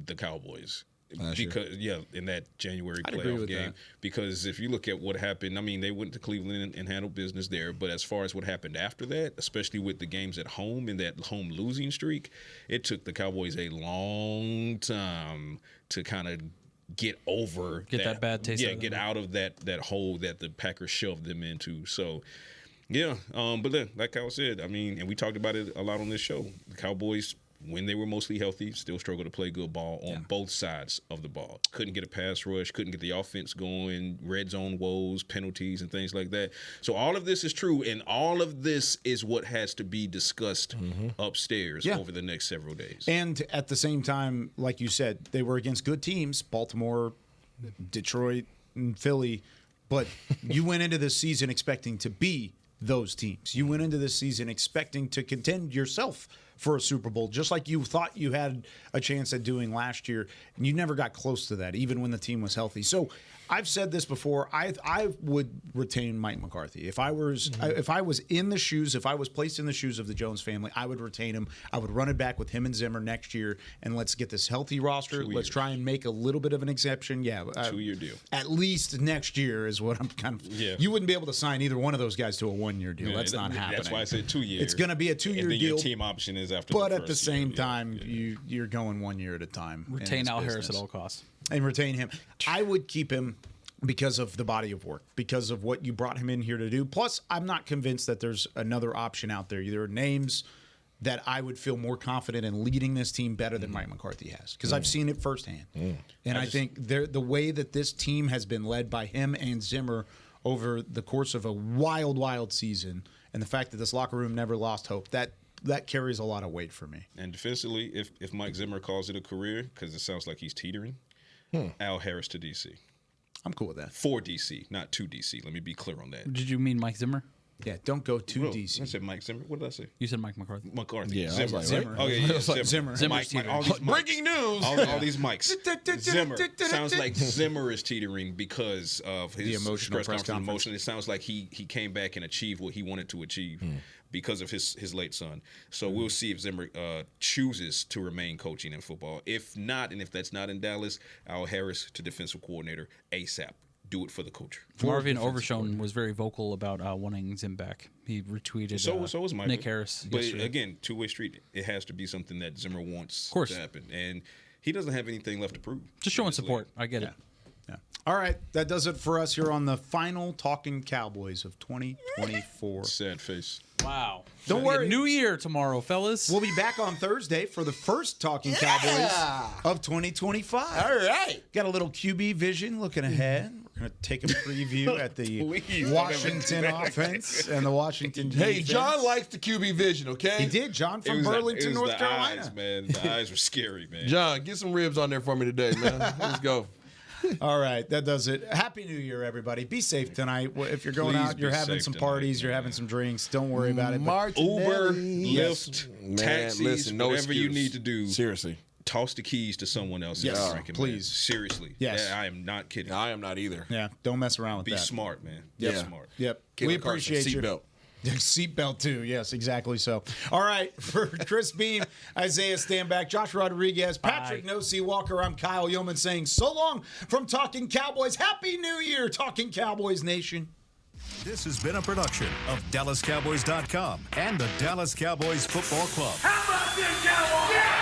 the Cowboys because in that January playoff game. Because if you look at what happened, I mean, they went to Cleveland and handled business there. But as far as what happened after that, especially with the games at home and that home losing streak, it took the Cowboys a long time to kind of get that bad taste. Yeah, get out of that hole that the Packers shoved them into. So. Yeah, but then, like I said, I mean, and we talked about it a lot on this show. The Cowboys, when they were mostly healthy, still struggled to play good ball on both sides of the ball. Couldn't get a pass rush, couldn't get the offense going, red zone woes, penalties, and things like that. So all of this is true, and all of this is what has to be discussed upstairs over the next several days. And at the same time, like you said, they were against good teams, Baltimore, Detroit, and Philly, but you went into this season expecting to be those teams. You went into this season expecting to contend yourself for a Super Bowl, just like you thought you had a chance at doing last year, and you never got close to that, even when the team was healthy. So I've said this before. I would retain Mike McCarthy if I was in the shoes, if I was placed in the shoes of the Jones family. I would retain him. I would run it back with him and Zimmer next year, and let's get this healthy roster. Let's try and make a little bit of an exception. Yeah, 2-year deal. At least next year is what I'm kind of. Yeah. You wouldn't be able to sign either one of those guys to a 1-year deal. That's not happening. That's why I said 2 years. It's going to be a 2-year and then deal. Your team option is after. But at the same time, you're going 1 year at a time. Retain Al Harris at all costs. And retain him. I would keep him because of the body of work, because of what you brought him in here to do. Plus, I'm not convinced that there's another option out there. There are names that I would feel more confident in leading this team better than Mike McCarthy has, because I've seen it firsthand. And I think the way that this team has been led by him and Zimmer over the course of a wild, wild season, and the fact that this locker room never lost hope, that carries a lot of weight for me. And defensively, if Mike Zimmer calls it a career, because it sounds like he's teetering, Al Harris to D.C. I'm cool with that. For D.C., not to D.C. Let me be clear on that. Did you mean Mike Zimmer? Yeah, don't go to DC. I said Mike Zimmer. What did I say? You said Mike McCarthy. McCarthy. Yeah, Zimmer. I was like, Zimmer. right? Oh, yeah, Zimmer. Zimmer. Zimmer's Mike, all these Breaking news. All these mics. Zimmer. Sounds like Zimmer is teetering because of his press conference emotion. It sounds like he came back and achieved what he wanted to achieve because of his late son. So we'll see if Zimmer chooses to remain coaching in football. If not, and if that's not in Dallas, Al Harris to defensive coordinator ASAP. Do it for the culture. Marvin Overshone was very vocal about wanting Zim back. He retweeted so was Michael. Nick Harris. But yesterday. again, two-way street. It has to be something that Zimmer wants course. to happen. And he doesn't have anything left to prove. Just showing support. I get it. Yeah. All right, that does it for us here on the final Talkin Cowboys of 2024. Sad face. Wow. Don't worry. New year tomorrow, fellas. We'll be back on Thursday for the first Talkin Cowboys of 2025. All right. Got a little QB vision looking ahead. We're going to take a preview at the Washington offense and the Washington defense. Hey, John likes the QB vision, okay? He did. John from Burlington, North Carolina. Eyes, man. The eyes were scary, man. John, get some ribs on there for me today, man. Let's go. All right, that does it. Happy New Year, everybody. Be safe tonight. If you're going out, you're having some parties, you're having some drinks, don't worry about it. Uber, Lyft, taxis, listen, no whatever you excuse. need to do. Seriously. Toss the keys to someone else. Yes, drinking, please. Man. Seriously. Yes. Yeah, I am not kidding. I am not either. Yeah, don't mess around with Be that. smart, man. Yep. Be smart. Yep. Kevin We appreciate Carson, you. seatbelt. Seatbelt too. Yes, exactly so. All right, for Chris Beam, Isaiah Stanback, Josh Rodriguez, Patrik Walker, I'm Kyle Youmans saying so long from Talkin Cowboys. Happy New Year, Talkin Cowboys Nation. This has been a production of DallasCowboys.com and the Dallas Cowboys Football Club. How about this, Cowboys? Yeah!